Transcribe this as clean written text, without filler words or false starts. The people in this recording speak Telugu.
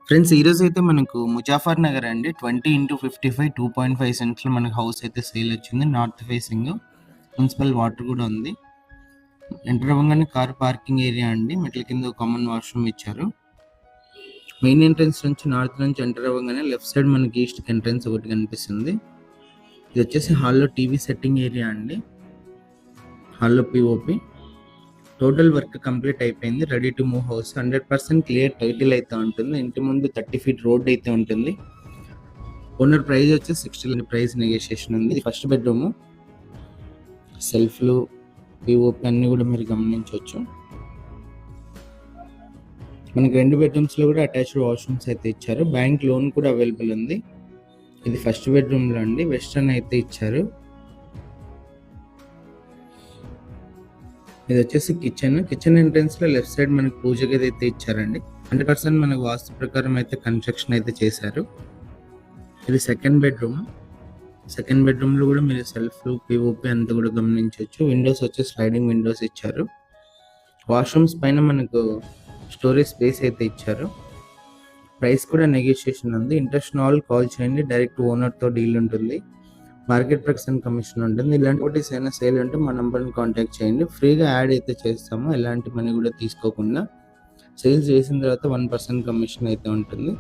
ఫ్రెండ్స్ ఈరోజు అయితే మనకు ముజాఫర్ నగర్ అండి 20x55 2.5 సెంట్స్లో మనకు హౌస్ అయితే సేల్ వచ్చింది. నార్త్ ఫేసింగ్ మున్సిపల్ వాటర్ కూడా ఉంది. ఎంటర్ అవ్వగానే కార్ పార్కింగ్ ఏరియా అండి. మెట్ల కింద కామన్ వాష్రూమ్ ఇచ్చారు. మెయిన్ ఎంట్రన్స్ నుంచి నార్త్ నుంచి ఎంటర్ అవ్వగానే లెఫ్ట్ సైడ్ మనకి ఈస్ట్ ఎంట్రన్స్ ఒకటి కనిపిస్తుంది. ఇది వచ్చేసి హాల్లో టీవీ సెట్టింగ్ ఏరియా అండి. హాల్లో పిఓపి టోటల్ వర్క్ కంప్లీట్ అయిపోయింది. Ready to move house 100% clear title అయితే ఉంటుంది. ఇంటి ముందు 30 ఫీట్ రోడ్ అయితే ఉంటుంది. ఓనర్ ప్రైస్ వచ్చి 60 ప్రైస్ నెగోషియేషన్ ఉంది. ఫస్ట్ బెడ్రూమ్ సెల్ఫ్లు పిఓపి అన్ని కూడా మీరు గమనించవచ్చు. మనకి 2 బెడ్రూమ్స్లో కూడా అటాచ్డ్ వాష్రూమ్స్ అయితే ఇచ్చారు. బ్యాంక్ లోన్ కూడా అవైలబుల్ ఉంది. ఇది ఫస్ట్ బెడ్రూమ్లో అండి. వెస్టర్న్ అయితే ఇచ్చారు. ఇది వచ్చేసి కిచెన్ ఎంట్రన్స్ లో లెఫ్ట్ సైడ్ మనకి పూజ గది అయితే ఇచ్చారండి. 100% మనకు వాస్తు ప్రకారం అయితే కన్స్ట్రక్షన్ అయితే చేశారు. ఇది సెకండ్ బెడ్రూమ్ లో కూడా మీరు సెల్ఫ్ పిఓపి అంతా కూడా గమనించవచ్చు. విండోస్ వచ్చి స్లైడింగ్ విండోస్ ఇచ్చారు. వాష్రూమ్స్ పైన మనకు స్టోరేజ్ స్పేస్ అయితే ఇచ్చారు. ప్రైస్ కూడా నెగోషియేషన్ ఉంది. ఇంట్రెస్ట్ ఆల్ కాల్ చేయండి. డైరెక్ట్ ఓనర్ తో డీల్ ఉంటుంది. మార్కెట్ % కమిషన్ ఉంటుంది. ఇలాంటి ఒకటి ఏమైనా సేల్ ఉంటే మా నంబర్ని కాంటాక్ట్ చేయండి. ఫ్రీగా యాడ్ అయితే చేస్తాము. ఎలాంటి మనీ కూడా తీసుకోకుండా. సేల్స్ చేసిన తర్వాత 1% కమిషన్ అయితే ఉంటుంది.